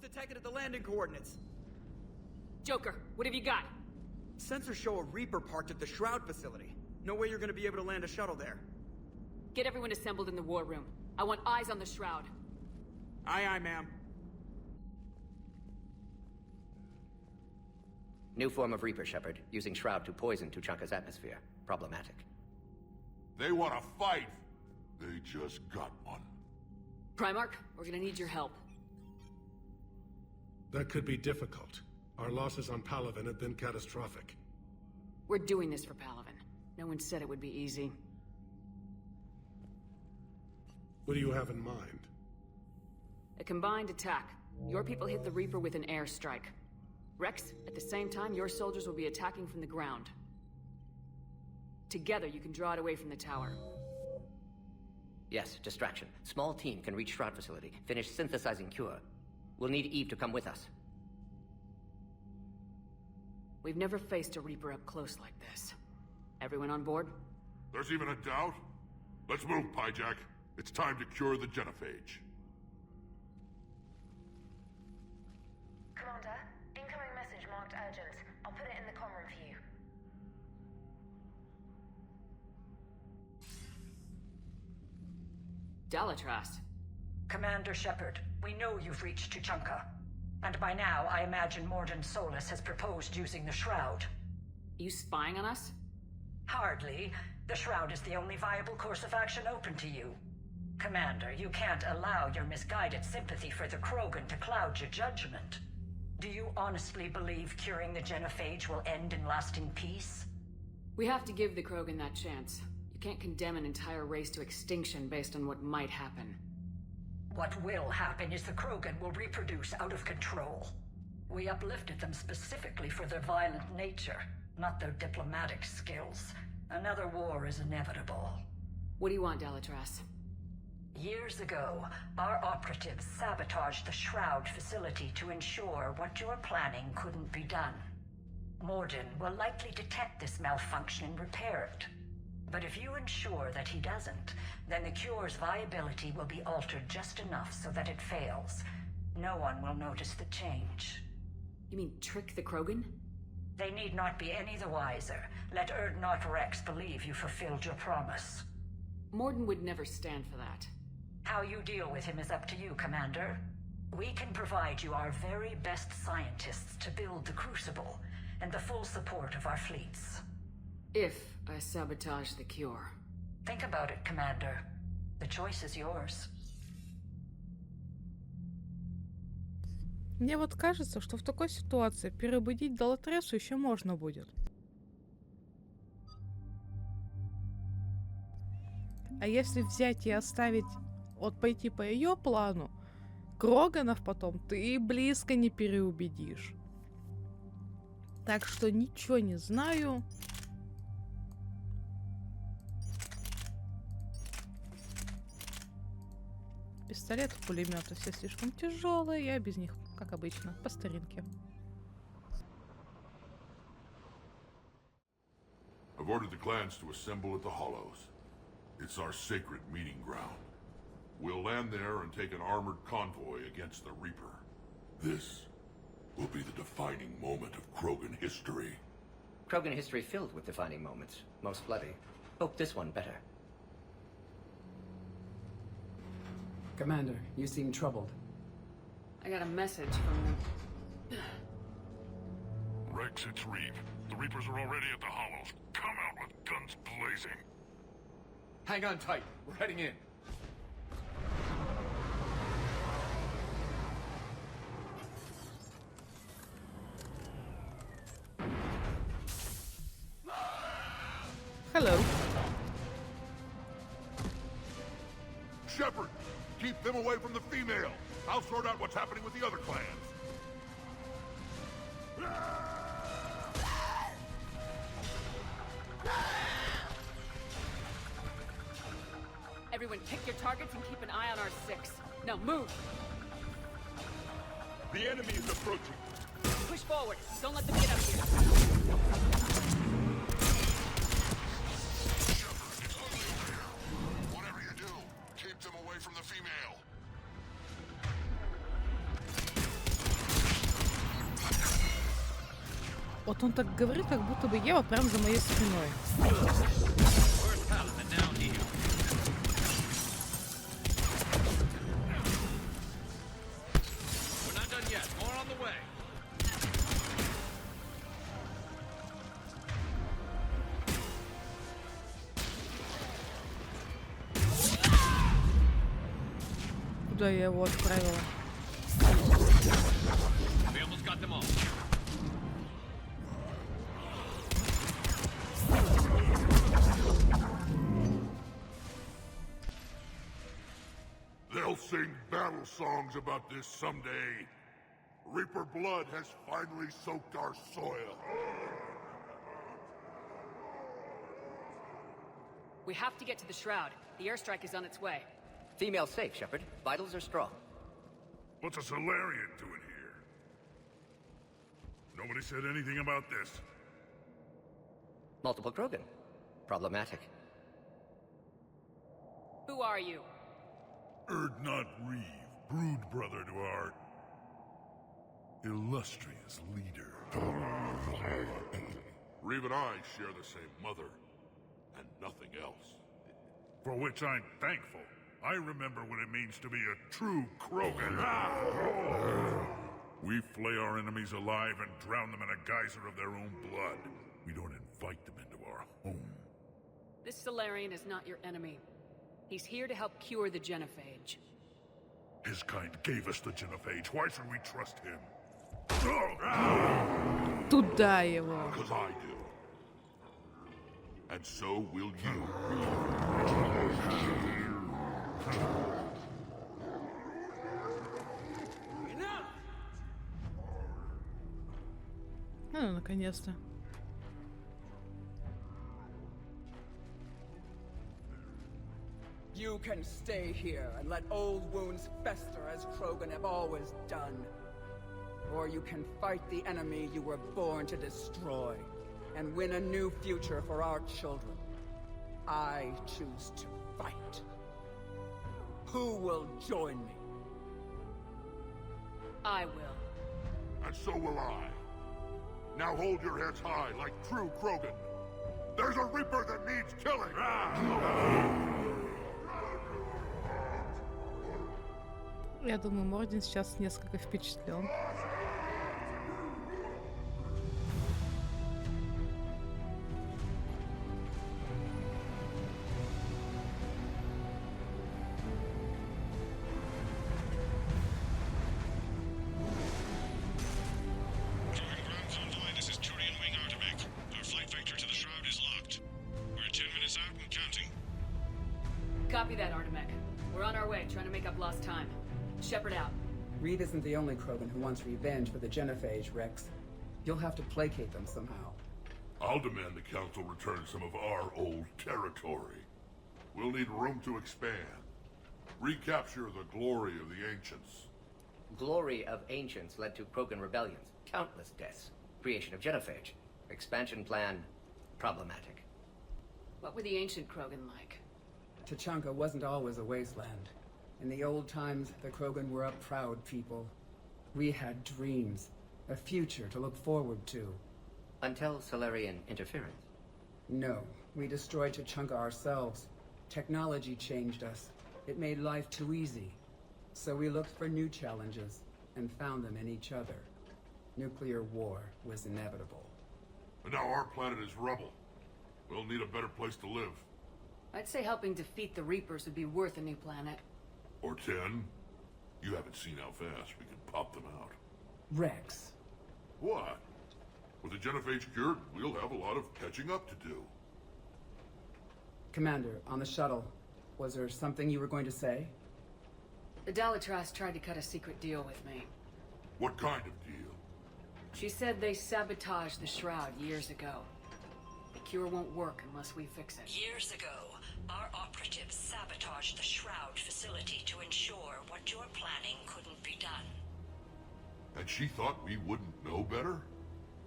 detected at the landing coordinates. Joker, what have you got? Sensors show a Reaper parked at the Shroud facility. No way you're gonna be able to land a shuttle there. Get everyone assembled in the war room. I want eyes on the Shroud. Aye, aye, ma'am. New form of Reaper, Shepard, using Shroud to poison Tuchanka's atmosphere. Problematic. They want to fight. They just got one. Primarch, we're gonna need your help. That could be difficult. Our losses on Palaven have been catastrophic. We're doing this for Palaven. No one said it would be easy. What do you have in mind? A combined attack. Your people hit the Reaper with an airstrike. Rex, at the same time, your soldiers will be attacking from the ground. Together, you can draw it away from the tower. Yes, distraction. Small team can reach Shroud facility, finish synthesizing cure. We'll need Eve to come with us. We've never faced a Reaper up close like this. Everyone on board? There's even a doubt? Let's move, Pyjack. It's time to cure the genophage. Commander, incoming message marked urgent. I'll put it in the comm room for you. Dalatras. Commander Shepard, we know you've reached Tuchanka. And by now, I imagine Morden Solus has proposed using the Shroud. You spying on us? Hardly. The Shroud is the only viable course of action open to you. Commander, you can't allow your misguided sympathy for the Krogan to cloud your judgment. Do you honestly believe curing the genophage will end in lasting peace? We have to give the Krogan that chance. You can't condemn an entire race to extinction based on what might happen. What will happen is the Krogan will reproduce out of control. We uplifted them specifically for their violent nature, not their diplomatic skills. Another war is inevitable. What do you want, Dalatras? Years ago, our operatives sabotaged the Shroud facility to ensure what you're planning couldn't be done. Morden will likely detect this malfunction and repair it. But if you ensure that he doesn't, then the cure's viability will be altered just enough so that it fails. No one will notice the change. You mean trick the Krogan? They need not be any the wiser. Let Erdnot Rex believe you fulfilled your promise. Morden would never stand for that. How you deal with him is up to you, Commander. We can provide you our very best scientists to build the Crucible, and the full support of our fleets. If I sabotage the cure. Think about it, Commander. The choice is yours. Мне вот кажется, что в такой ситуации переубедить Далатресу еще можно будет. А если взять и оставить, вот пойти по ее плану, Кроганов потом ты близко не переубедишь. Так что ничего не знаю. Пистолеты, пулеметы все слишком тяжелые, я без них, как обычно, по старинке. I've ordered the clans to assemble at the Hollows. It's our sacred meeting ground. We'll land there and take an armored convoy against the Reaper. This will be the defining moment of Krogan history. Krogan history filled with defining moments, most bloody. Hope this one better. Commander, you seem troubled. I got a message from them. Rex, it's Reeve. The Reapers are already at the Hollows. Come out with guns blazing. Hang on tight. We're heading in. Hello. Shepard, keep them away from the female. I'll sort out what's happening with the other clans. Everyone pick your targets and keep an eye on our 6. Now move! The enemy is approaching. Push forward. Don't let them get up here. Shepard, it's ugly over here. Whatever you do, keep them away from the female. Вот он так говорит, как будто бы Ева прям за моей спиной. Куда я его отправила? They'll sing battle songs about this someday. Reaper blood has finally soaked our soil. We have to get to the Shroud. The airstrike is on its way. Female safe, Shepard. Vitals are strong. What's a Solarian doing here? Nobody said anything about this. Multiple Krogan. Problematic. Who are you? Erdnot Reeve, brood brother to our illustrious leader. Reeve and I share the same mother, and nothing else. For which I'm thankful. I remember what it means to be a true Krogan. We flay our enemies alive and drown them in a geyser of their own blood. We don't invite them into our home. This Solarian is not your enemy. He's here to help cure the genophage. His kind gave us the genophage. Why should we trust him? Туда его. Because I do. And so will you. Ну, наконец-то. You can stay here and let old wounds fester as Krogan have always done. Or you can fight the enemy you were born to destroy and win a new future for our children. I choose to fight. Who will join me? I will. And so will I. Now hold your heads high like true Krogan. There's a Reaper that needs killing! Я думаю, Мордин сейчас несколько впечатлен. Copy that, Artemech. We're on our way, trying to make up lost time. Shepard out. Reed isn't the only Krogan who wants revenge for the genophage, Rex. You'll have to placate them somehow. I'll demand the Council return some of our old territory. We'll need room to expand. Recapture the glory of the Ancients. Glory of Ancients led to Krogan rebellions, countless deaths, creation of genophage, expansion plan, problematic. What were the ancient Krogan like? Tachanka wasn't always a wasteland. In the old times, the Krogan were a proud people. We had dreams, a future to look forward to. Until Solarian interference. No, we destroyed Tachanka ourselves. Technology changed us. It made life too easy. So we looked for new challenges, and found them in each other. Nuclear war was inevitable. And now our planet is rubble. We'll need a better place to live. I'd say helping defeat the Reapers would be worth a new planet. Or 10. You haven't seen how fast we can pop them out. Rex. What? With the genophage cured, we'll have a lot of catching up to do. Commander, on the shuttle, was there something you were going to say? The Dalitras tried to cut a secret deal with me. What kind of deal? She said they sabotaged the Shroud years ago. The cure won't work unless we fix it. Years ago, our operatives sabotaged the Shroud facility to ensure what you're planning couldn't be done. And she thought we wouldn't know better?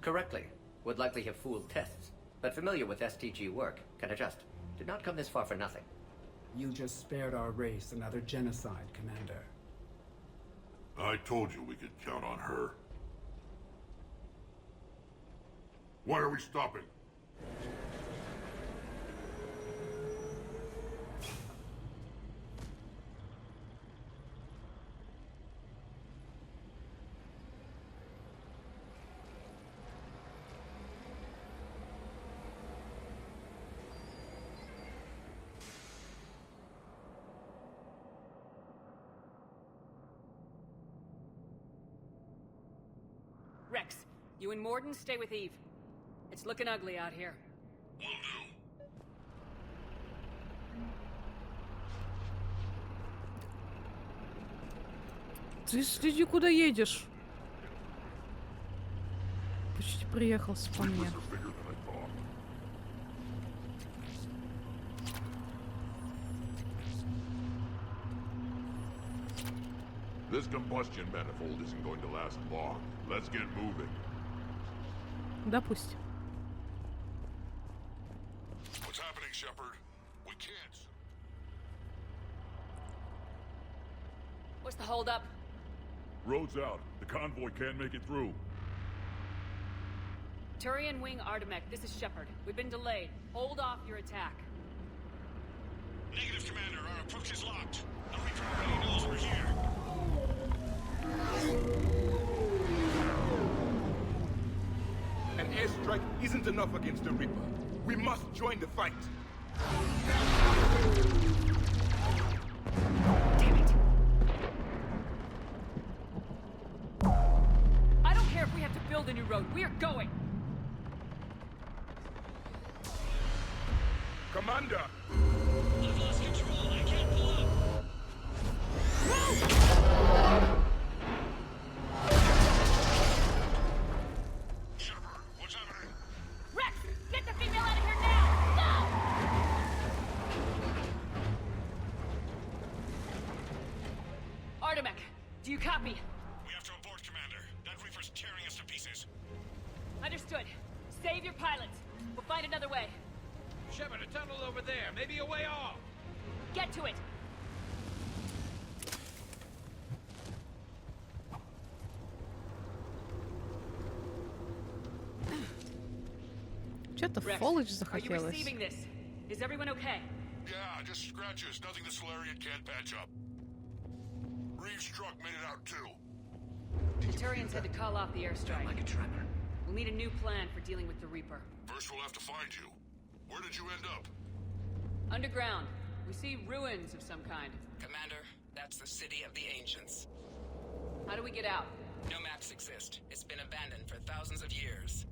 Correctly. Would likely have fooled tests. But familiar with STG work, can adjust. Did not come this far for nothing. You just spared our race another genocide, Commander. I told you we could count on her. Why are we stopping? Rex, you and Morden stay with Eve. It's looking ugly out here. Will do. Ты следи, куда едешь. Почти приехался по мне. This combustion manifold isn't going to last long. Let's get moving. Допустим. What's happening, Shepard? We can't. What's the holdup? Road's out. The convoy can't make it through. Turian Wing Artemek, this is Shepard. We've been delayed. Hold off your attack. Negative, Commander. Our approach is locked. The Reaper already knows we're here. An airstrike isn't enough against the Reaper. We must join the fight. Damn it! I don't care if we have to build a new road. We are going! Commander! I've lost control. I can't pull up. Shepard, what's happening? Rex! Get the female out of here now! Go! Artemek, do you copy? We have to abort, Commander. That Reaper's tearing us to pieces. Understood. Save your pilots. We'll find another way. Shepard, a tunnel over there. Maybe a way off. Get to it! Что-то Rex, фолледж are you захотелось. receiving this? Is everyone okay? Yeah, just scratches. Nothing the Solarian can't patch up. Reeves' truck made it out too. The Turians had to call off the airstrike. Like a tremor. We'll need a new plan for dealing with the Reaper. First we'll have to find you. Where did you end up? Underground. We see ruins of some kind. Commander, that's the city of the ancients. How do we get out? No maps exist. It's been abandoned for thousands of years.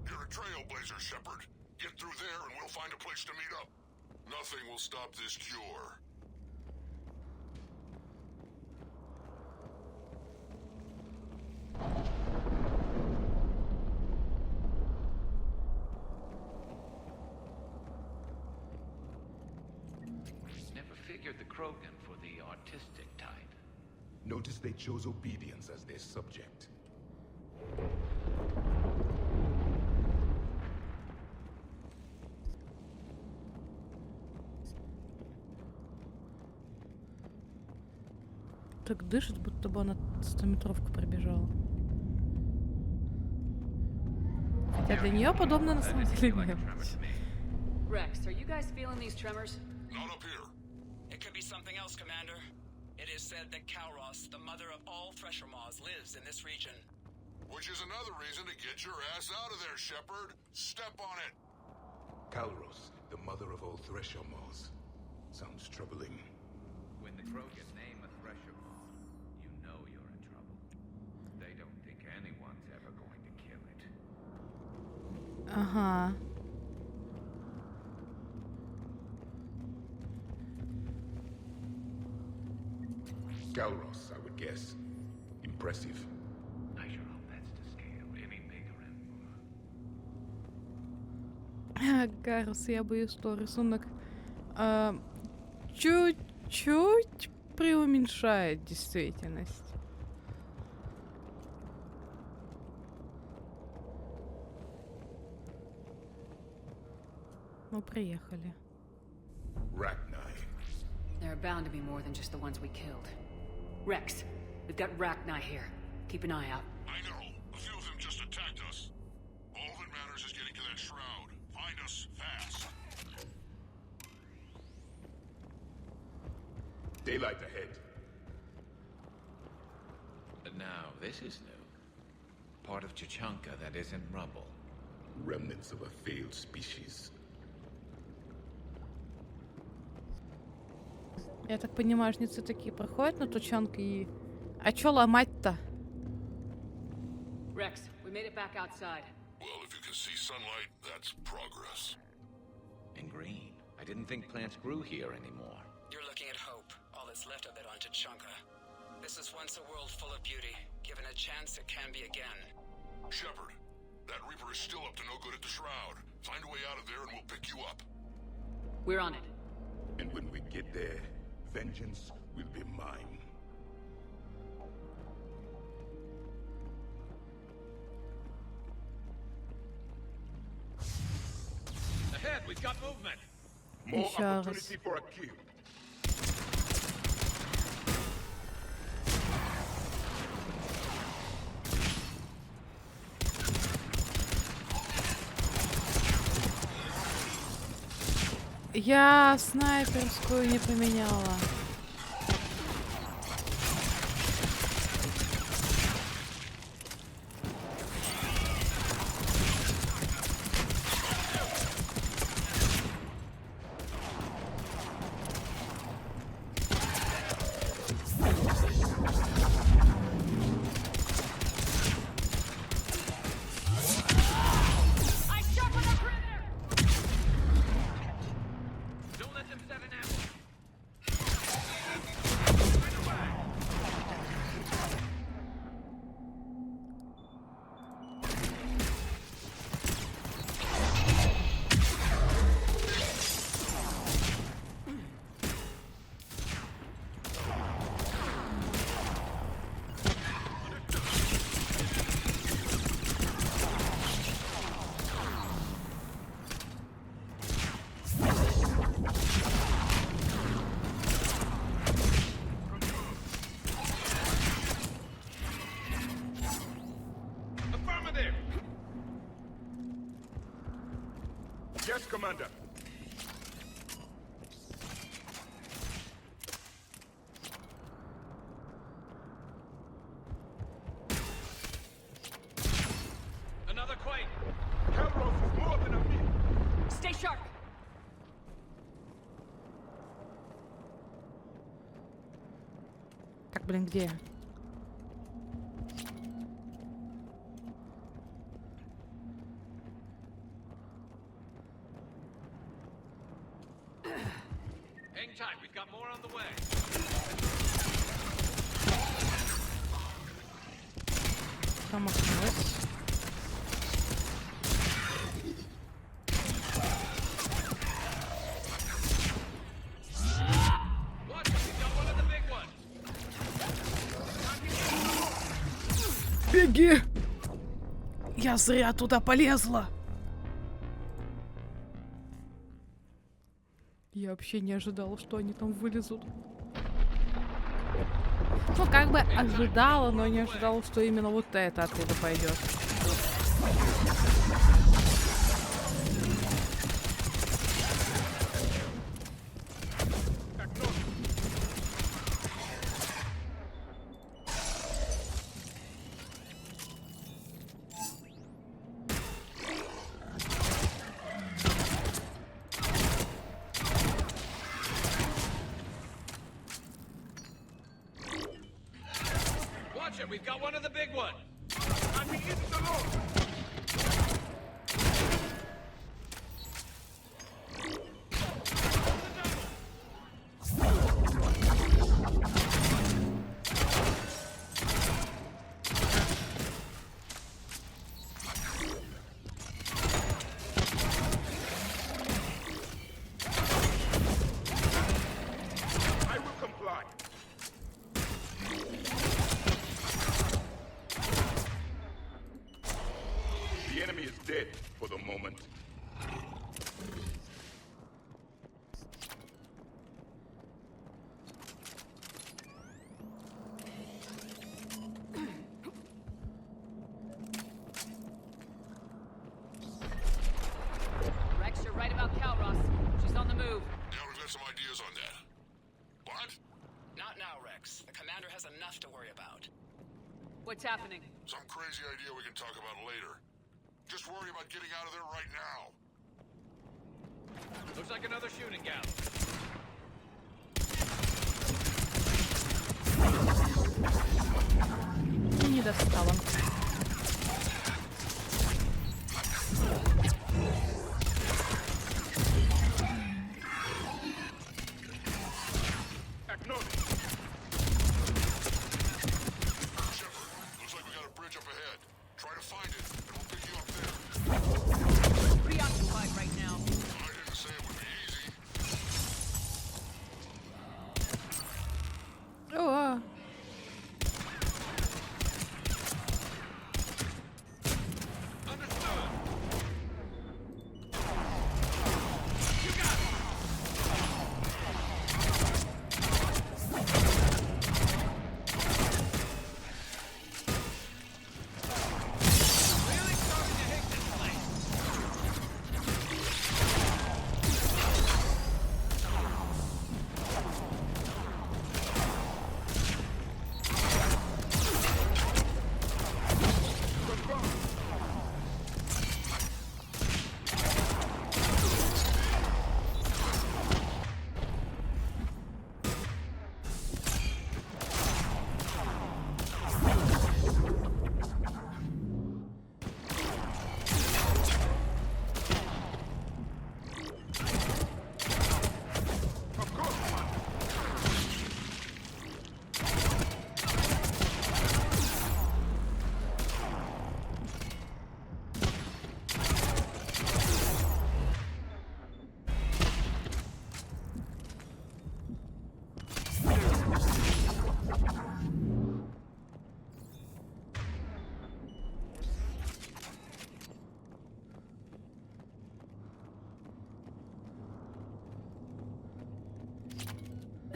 You're a trailblazer, Shepard. Get through there and we'll find a place to meet up. Nothing will stop this cure. Never figured the Krogan for the artistic type. Notice they chose obedience as their subject. Так дышит, будто бы она 100-метровку пробежала. Хотя для нее подобно на самом деле мелочь. Rex, are you guys feeling these tremors? Not up here. It could be something else, Commander. It is said that Kalros, the mother of all Thresher Maws, lives in this region. Which is another reason to get your ass out of there, Shepard. Step on it. Kalros, the mother of all Thresher Maws. Sounds troubling. When the Krogan name a Thresher Maw, you know you're in trouble. They don't think anyone's ever going to kill it. Ага. Kalros, I would guess. Impressive. I sure hope that's to scale any bigger and Гарус, я боюсь, что рисунок чуть-чуть преуменьшает действительность. Ну, приехали. Rachni. There are bound to be more than just the ones we killed. Rex, we've got Rachni here. Keep an eye out. I know. A few of them just attacked us. All that matters is getting Daylight ahead. Now, this is new. Part of Chichanka that isn't rubble. Remnants of a failed species. Я так понимаю, жнецы такие проходят на тучанку и... А чё ломать-то? Rex, we made it back outside. Well, if you can see sunlight, that's progress. And green. I didn't think plants grew here anymore. You're looking at hope, all that's left of it on Chichanka. This is once a world full of beauty. Given a chance, it can be again. Shepard, that Reaper is still up to no good at the Shroud. Find a way out of there and we'll pick you up. We're on it. And when we get there, vengeance will be mine. Ahead, we've got movement. More Еще раз. opportunity for a kill. Я снайперскую не поменяла. Don't let them set an ambush. Affirmative. Yes, Commander. Another quake. Calros is more than a myth. Stay sharp. Так, блин, где я? Hang tight, we've got more on the way. Промахнулась. Watch it, we've got one of the big ones. Беги! Я зря туда полезла. Я вообще не ожидала, что они там вылезут. Ну, как бы ожидала, но не ожидала, что именно вот это оттуда пойдет. Watch it, we've got one of the big ones. And he isn't alone. I will comply. The enemy is dead for the moment. Rex, you're right about Calros. She's on the move. Yeah, we've got some ideas on that. What? have to worry about. What's happening? Some crazy idea we can talk about later. Just worry about getting out of there right now. Looks like another shooting gallery. Не достала. Looks like we got a bridge up ahead. Try to find it, and we'll pick you up there. Preoccupied right now. I didn't say it would be easy. О,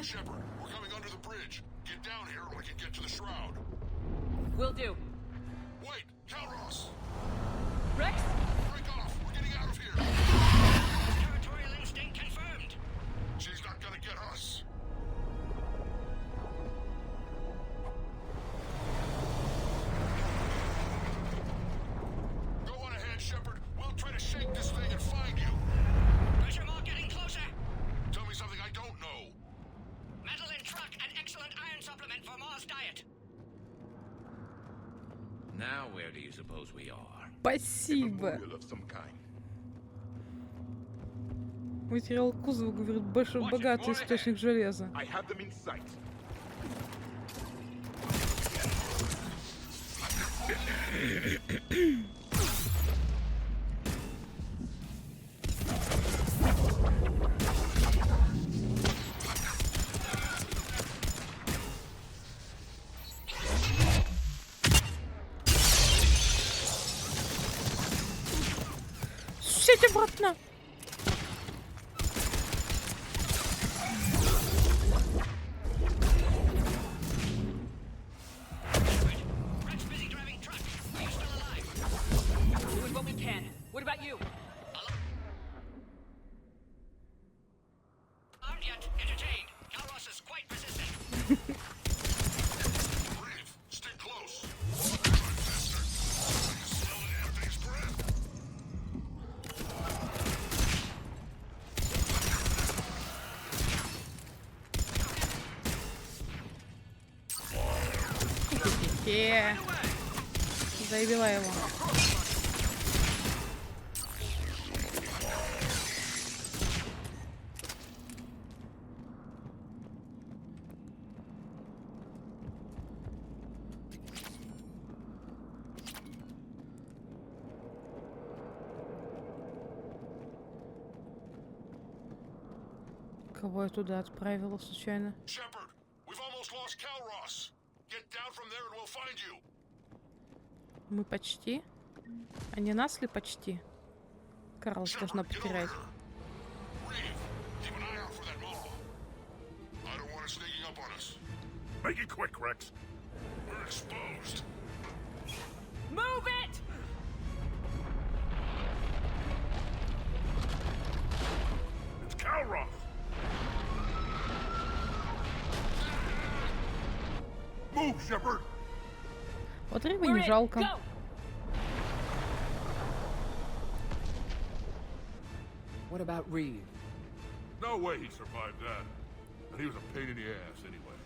Shepard, we're coming under the bridge. Get down here and we can get to the shroud. Will do. Wait, Calros! Rex? Break off! We're getting out of here! Territorial instinct confirmed. She's not gonna get us. Go on ahead, Shepard. We'll try to shake this thing and find you. Pressure mark getting closer. Tell me something I don't know. Metal in truck and excellent iron supplement for Mars diet. Now where do you suppose we are? спасибо. Of some kind. Материал кузова, говорит, большой богатый источник железа. I have them in sight. Сядь обратно. Rex busy driving truck. Are you still alive? Doing what we can. What about you? Aren't yet entertained. Calros is quite persistent. Breathe. Stay close. Drive faster. I can smell the damn thing's breath. Заебила его. Кого я туда отправила случайно? Shepard, we've almost lost Calros. Get down from there and we'll find you. Мы почти? А не нас ли почти? Карлос должна потерять. Keep an eye out for that mall. I don't want it sneaking up on us. Make it quick, Rex. We're exposed. Move it! It's Calros. Move Move, Shepard! Вот рыбы не жалко. What about Reed? No way he survived that. And he was a pain in the ass anyway.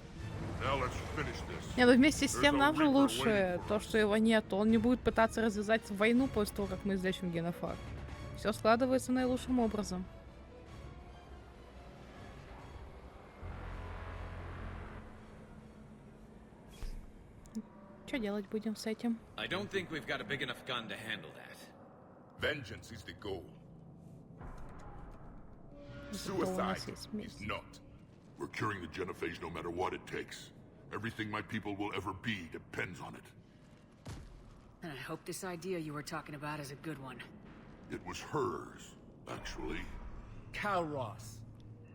Now let's finish this. Не, ну вместе с тем нам же лучше то, что его нет. Он не будет пытаться развязать войну после того, как мы излечим генофаг. Все складывается наилучшим образом. Что делать будем с этим? I don't think we've got a big enough gun to handle that. Vengeance is the goal. Suicide is not. We're curing the genophage no matter what it takes. Everything my people will ever be depends on it. And I hope this idea you were talking about is a good one. It was hers, actually. Calros.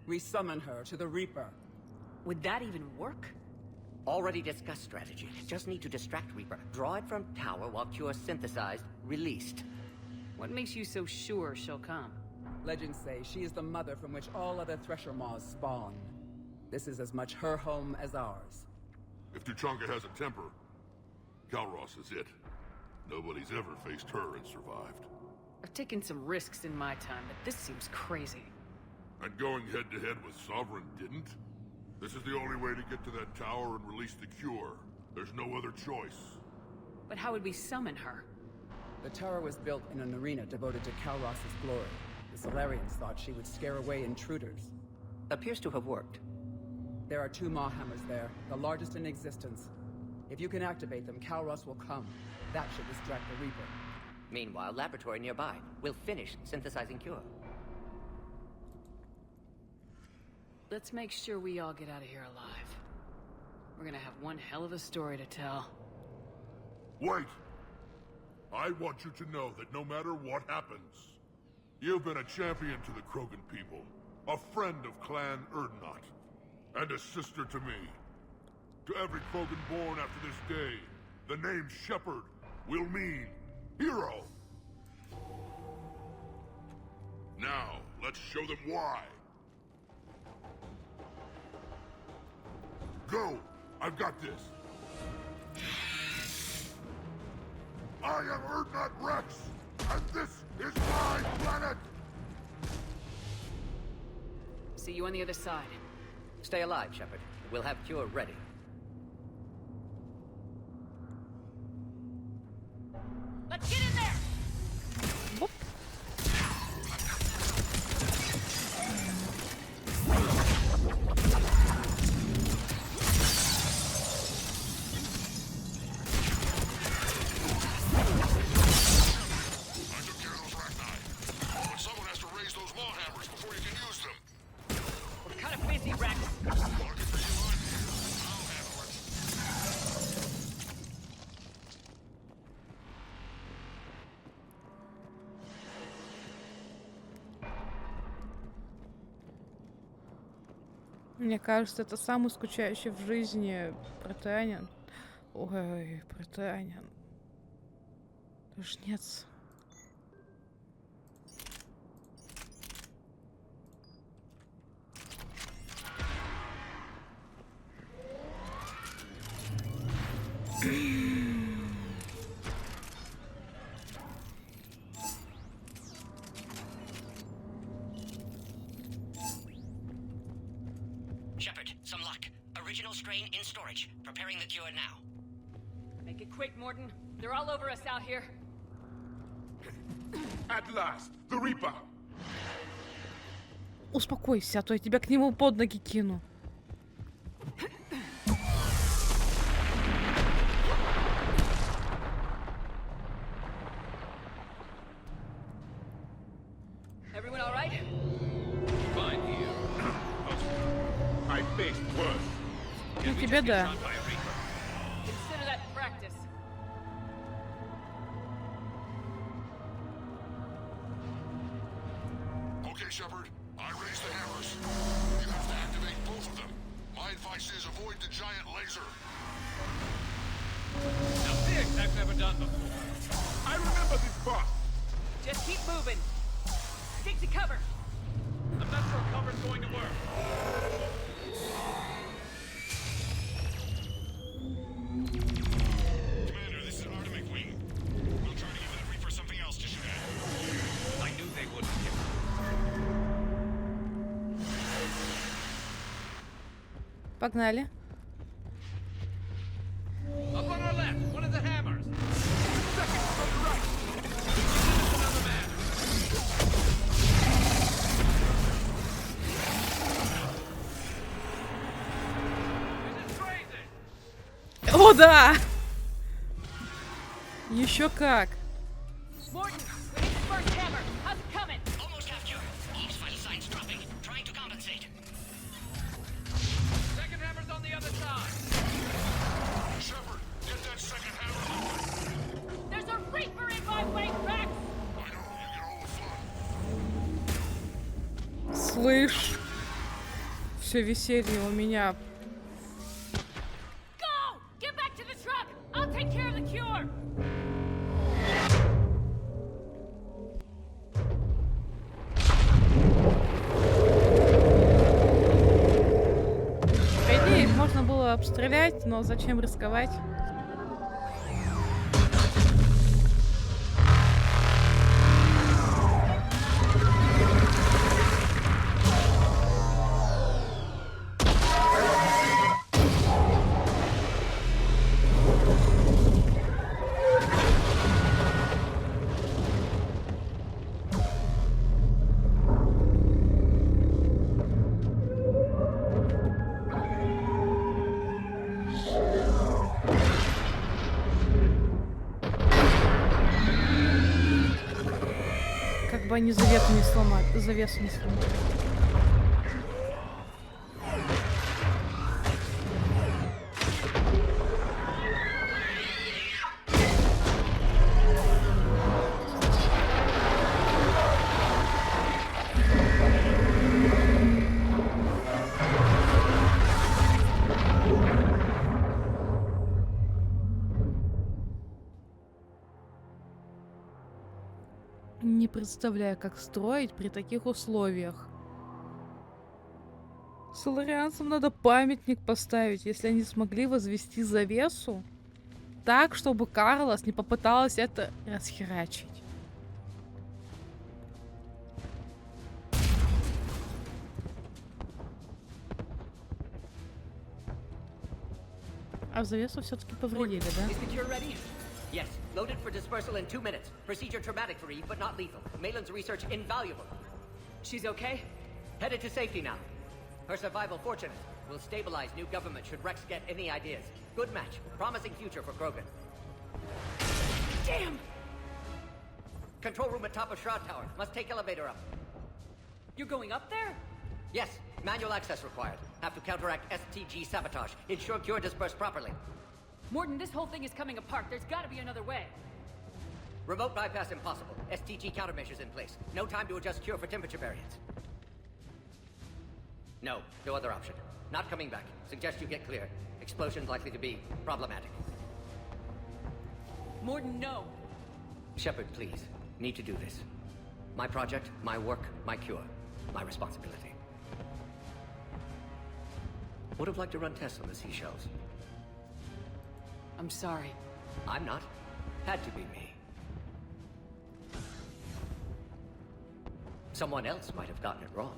We summon her to the Reaper. Would that even work? Already discussed strategy. Just need to distract Reaper. Draw it from tower while cure synthesized, released. What makes you so sure she'll come? Legends say she is the mother from which all other Thresher Maws spawn. This is as much her home as ours. If Tuchanka has a temper, Calros is it. Nobody's ever faced her and survived. I've taken some risks in my time, but this seems crazy. And going head-to-head with Sovereign didn't? This is the only way to get to that tower and release the cure. There's no other choice. But how would we summon her? The tower was built in an arena devoted to Calros' glory. The Solarians thought she would scare away intruders. Appears to have worked. There are 2 Maw hammers there, the largest in existence. If you can activate them, Calros will come. That should distract the Reaper. Meanwhile, laboratory nearby. We'll finish synthesizing cure. Let's make sure we all get out of here alive. We're gonna have one hell of a story to tell. Wait! I want you to know that no matter what happens, you've been a champion to the Krogan people, a friend of Clan Erdnot, and a sister to me. To every Krogan born after this day, the name Shepard will mean hero. Now, let's show them why. Go! I've got this. I am Erdnot Rex, and this is my planet! See you on the other side. Stay alive, Shepard. We'll have cure ready. Let's get in there! Whoop. Мне кажется, это самый скучающий в жизни протеанин. Ой, протеанин. Жнец. Shepard, some luck. Original strain in storage. Preparing the cure now. Make it quick, Morton. They're all over us out here. At last, the Reaper. Успокойся, а то я тебя к нему под ноги кину. Everyone all right? Fine here. I faced worse. Ну тебе да. Consider that practice. Okay, Shepard. I raised the hammers. You have to activate both of them. My advice is avoid the giant laser. Now this I've never done before. I remember this part. Just keep moving. Stick to cover. I'm not sure cover's going to work. Погнали. Up on our left, one of the hammers. Second from the right. Another man. This is crazy. О, да! Еще как. Morton, we hit the first hammer. How's it coming? Almost have cure. Each vital signs dropping. Trying to compensate. Second hammer's on the other side. Shepard, get that second hammer. There's a reaper in my way, Rex! I know, you get all the fun. Слышь, все веселье у меня. Go! Get back to the truck! I'll take care of the cure! По идее, их можно было обстрелять, но зачем рисковать? Как бы они завесу не сломали. Завесу не сломали. Не представляю, как строить при таких условиях. Соларианцам надо памятник поставить, если они смогли возвести завесу так, чтобы Карлос не попыталась это расхерачить. А завесу все-таки повредили, да? Is the cure ready? Yes, loaded for dispersal in 2 minutes. Procedure traumatic for Eve, but not lethal. Malin's research invaluable. She's okay? Headed to safety now. Her survival fortunate. Will stabilize new government should Rex get any ideas. Good match. Promising future for Krogan. Damn! Control room at top of Shroud Tower. Must take elevator up. You're going up there? Yes, manual access required. Have to counteract STG sabotage. Ensure cure dispersed properly. Morton, this whole thing is coming apart. There's gotta be another way. Remote bypass impossible. STG countermeasures in place. No time to adjust cure for temperature variance. No other option. Not coming back. Suggest you get clear. Explosion's likely to be problematic. Morton, no. Shepard, please. Need to do this. My project, my work, my cure. My responsibility. Would have liked to run tests on the seashells. I'm sorry. I'm not. Had to be me. Someone else might have gotten it wrong.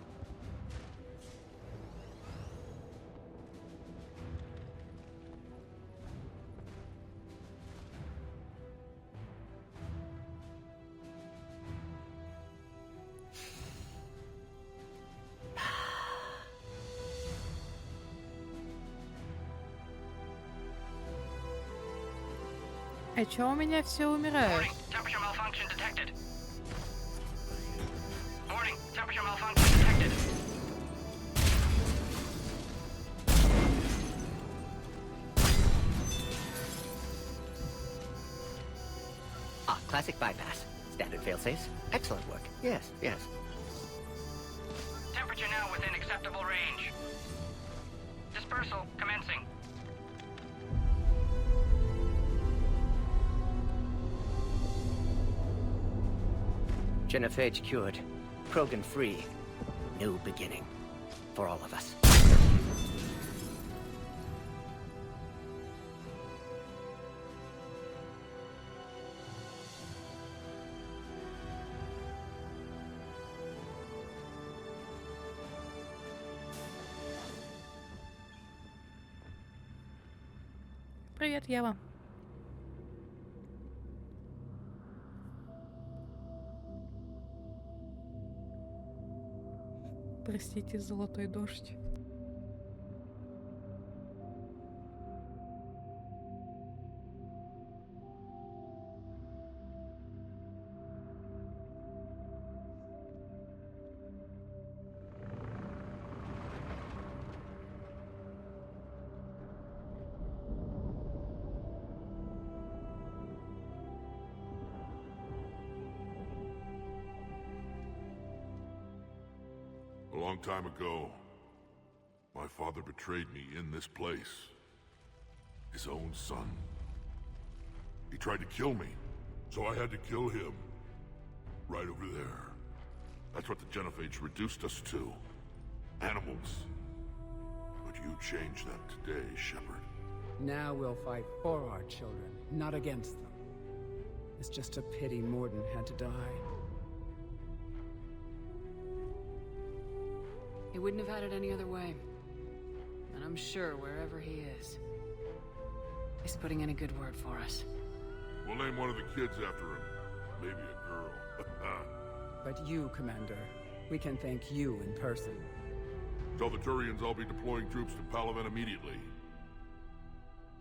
А чё у меня все умирают? Temperature malfunction detected. Warning, temperature malfunction detected. Ah, classic bypass. Standard failsafes. Excellent work. Yes. Temperature now within acceptable range. Dispersal commencing. Genophage cured. Krogan free. New beginning. For all of us. Привет, Ева. Простите, золотой дождь. A long time ago, my father betrayed me in this place. His own son. He tried to kill me, so I had to kill him. Right over there. That's what the Genophage reduced us to. Animals. But you changed that today, Shepard. Now we'll fight for our children, not against them. It's just a pity Morden had to die. He wouldn't have had it any other way. And I'm sure wherever he is, he's putting in a good word for us. We'll name one of the kids after him. Maybe a girl. But you, Commander, we can thank you in person. Tell the Turians I'll be deploying troops to Palaven immediately.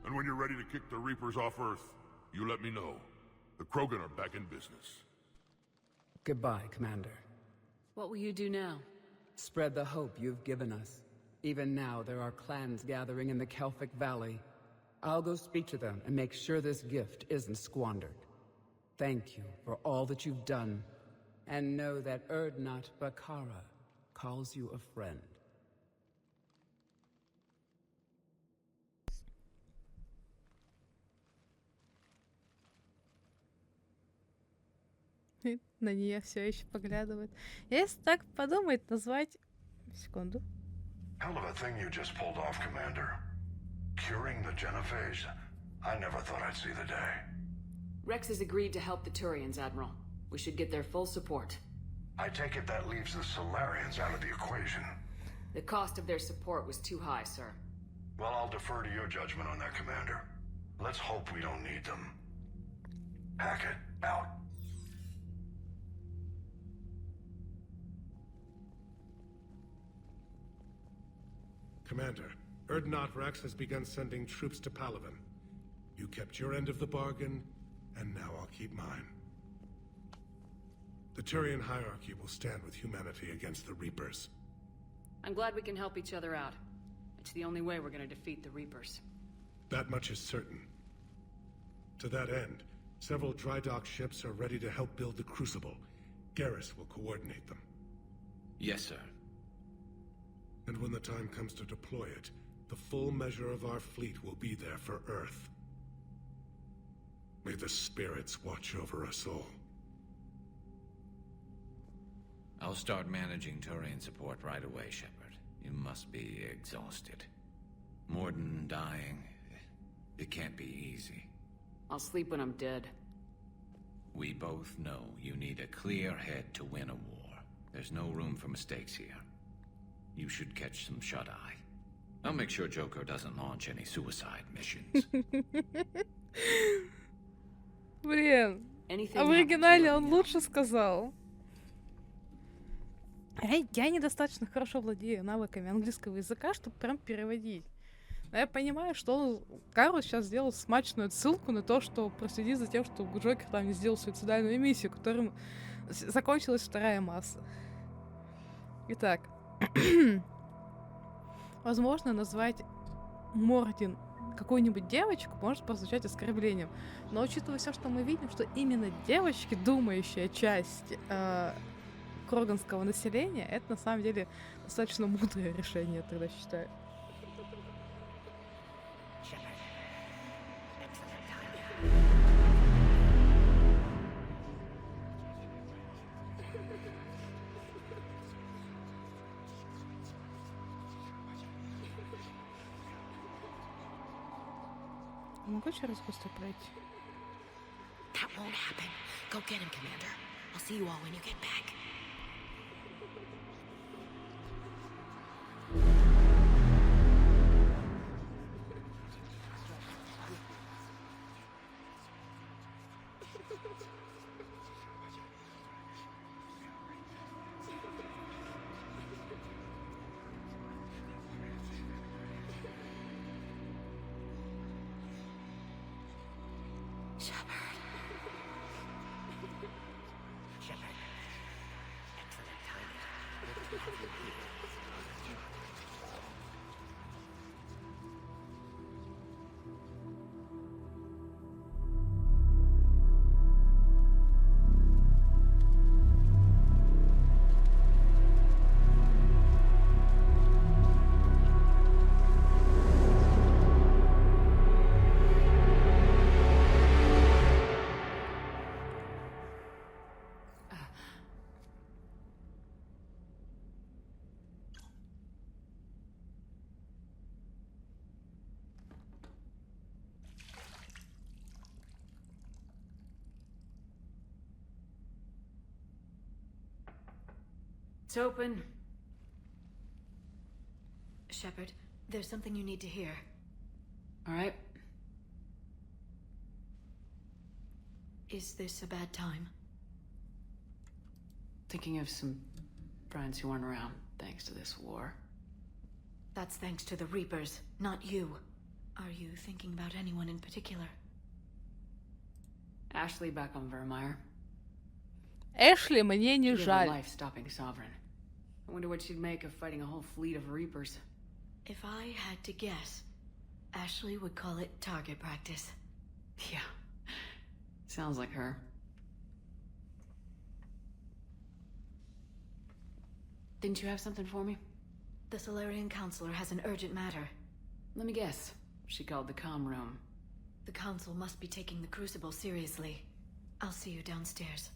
And when you're ready to kick the Reapers off Earth, you let me know. The Krogan are back in business. Goodbye, Commander. What will you do now? Spread the hope you've given us. Even now, there are clans gathering in the Kelphic Valley. I'll go speak to them and make sure this gift isn't squandered. Thank you for all that you've done. And know that Erdnot Bakara calls you a friend. На нее все еще поглядывает. Если так подумать, назвать... Секунду. Hell of a thing you just pulled off, Commander. Curing the Genophage. I never thought I'd see the day. Rex has agreed to help the Turians, Admiral. We should get their full support. I take it that leaves the Solarians out of the equation. The cost of their support was too high, sir. Well, I'll defer to your judgment on that, Commander. Let's hope we don't need them. Hackett, out. Commander, Erdnot Rex has begun sending troops to Palaven. You kept your end of the bargain, and now I'll keep mine. The Turian hierarchy will stand with humanity against the Reapers. I'm glad we can help each other out. It's the only way we're gonna defeat the Reapers. That much is certain. To that end, several dry dock ships are ready to help build the Crucible. Garrus will coordinate them. Yes, sir. And when the time comes to deploy it, the full measure of our fleet will be there for Earth. May the spirits watch over us all. I'll start managing Turian support right away, Shepard. You must be exhausted. Morden dying, it can't be easy. I'll sleep when I'm dead. We both know you need a clear head to win a war. There's no room for mistakes here. You should catch some shut-eye. I'll make sure Joker doesn't launch any suicide missions. Блин, а в оригинале он лучше сказал. Я недостаточно хорошо владею навыками английского языка, чтобы прям переводить. Но я понимаю, что Карл сейчас сделал смачную отсылку на то, что проследить за тем, что Джокер там не сделал суицидальную миссию, которым закончилась вторая масса. Итак. Возможно, назвать Мордин какую-нибудь девочку может прозвучать оскорблением. Но учитывая все, что мы видим, что именно девочки, думающая часть кроганского населения, это на самом деле достаточно мудрое решение, я тогда считаю. Могу через кусты пройти? That won't happen. Go get him, Commander. I'll see you all when you get back. It's open. Shepard, there's something you need to hear. All right. Is this a bad time? Thinking of some friends who aren't around thanks to this war. That's thanks to the Reapers, not you. Are you thinking about anyone in particular? Ashley back on Vermeer. Эшли мне не She gave her жаль. life stopping Sovereign. I wonder what she'd make of fighting a whole fleet of Reapers. If I had to guess, Ashley would call it target practice. Yeah. Sounds like her. Didn't you have something for me? The Solarian Counselor has an urgent matter. Let me guess. She called the comm room. The Council must be taking the Crucible seriously. I'll see you downstairs.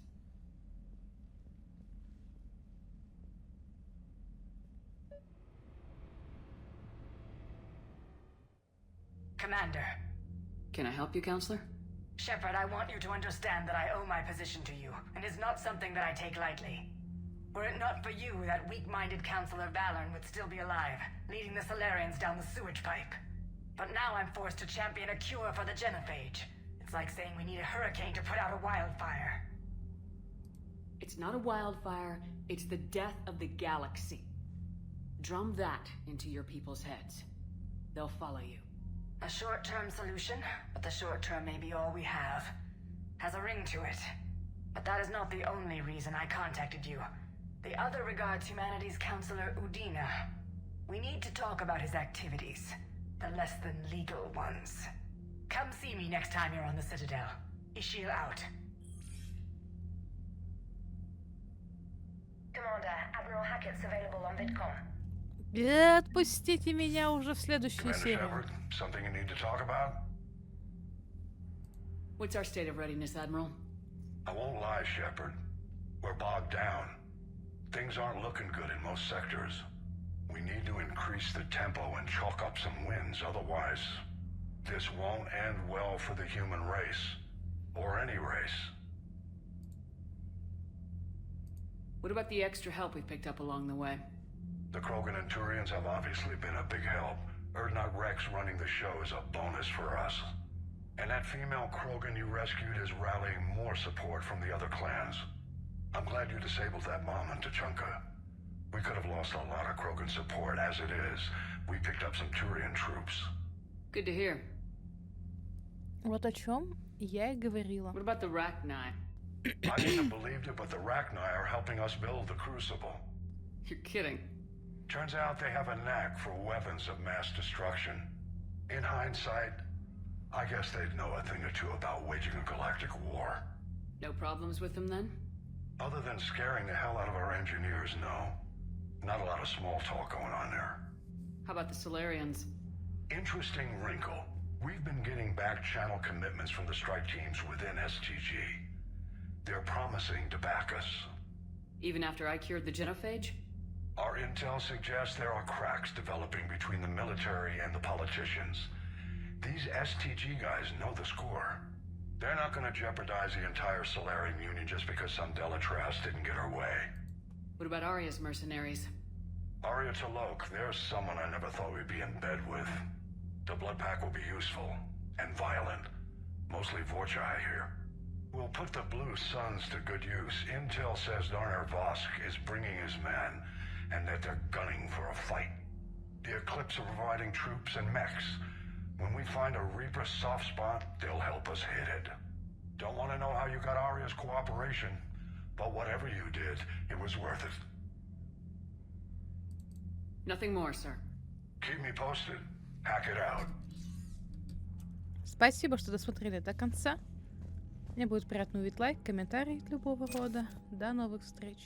Commander. Can I help you, Counselor? Shepard, I want you to understand that I owe my position to you, and it's not something that I take lightly. Were it not for you, that weak-minded Counselor Valorn would still be alive, leading the Solarians down the sewage pipe. But now I'm forced to champion a cure for the genophage. It's like saying we need a hurricane to put out a wildfire. It's not a wildfire, it's the death of the galaxy. Drum that into your people's heads. They'll follow you. A short-term solution, but the short term may be all we have. Has a ring to it. But that is not the only reason I contacted you. The other regards humanity's Counselor Udina. We need to talk about his activities. The less than legal ones. Come see me next time you're on the Citadel. Ishil out. Commander, Admiral Hackett's available on VidCom. Отпустите меня уже в следующую Commander серию. Shepard, something you need to talk about? What's our state of readiness, Admiral? I won't lie, Shepard. We're bogged down. Things aren't looking good in most sectors. We need to increase the tempo and chalk up some wins, otherwise this won't end well for the human race. Or any race. What about the extra help we picked up along the way? The Krogan and Turians have obviously been a big help. Erdnot Rex running the show is a bonus for us. And that female Krogan you rescued is rallying more support from the other clans. I'm glad you disabled that bomb in Tuchanka. We could have lost a lot of Krogan support as it is. We picked up some Turian troops. Good to hear. Вот о чем я и говорила. What about the Rachni? I wouldn't have believed it, but the Rachni are helping us build the Crucible. You're kidding. Turns out they have a knack for weapons of mass destruction. In hindsight, I guess they'd know a thing or two about waging a galactic war. No problems with them then? Other than scaring the hell out of our engineers, no. Not a lot of small talk going on there. How about the Solarians? Interesting wrinkle. We've been getting back-channel commitments from the strike teams within STG. They're promising to back us. Even after I cured the genophage? Our intel suggests there are cracks developing between the military and the politicians. These STG guys know the score. They're not going to jeopardize the entire Solarian Union just because some Delatras didn't get her way. What about Arya's mercenaries? Arya Talok, there's someone I never thought we'd be in bed with. The blood pack will be useful and violent. Mostly Vorcha, I hear. We'll put the Blue Suns to good use. Intel says Darner Vosk is bringing his men, and that they're gunning for a fight. The Eclipse are providing troops and mechs. When we find a Reaper soft spot, they'll help us hit it. Don't want to know how you got Arya's cooperation, but whatever you did, it was worth it. Nothing more, sir. Keep me posted. Hack it out. Спасибо, что досмотрели до конца. Мне будет приятно увидеть лайк, комментарий любого рода. До новых встреч.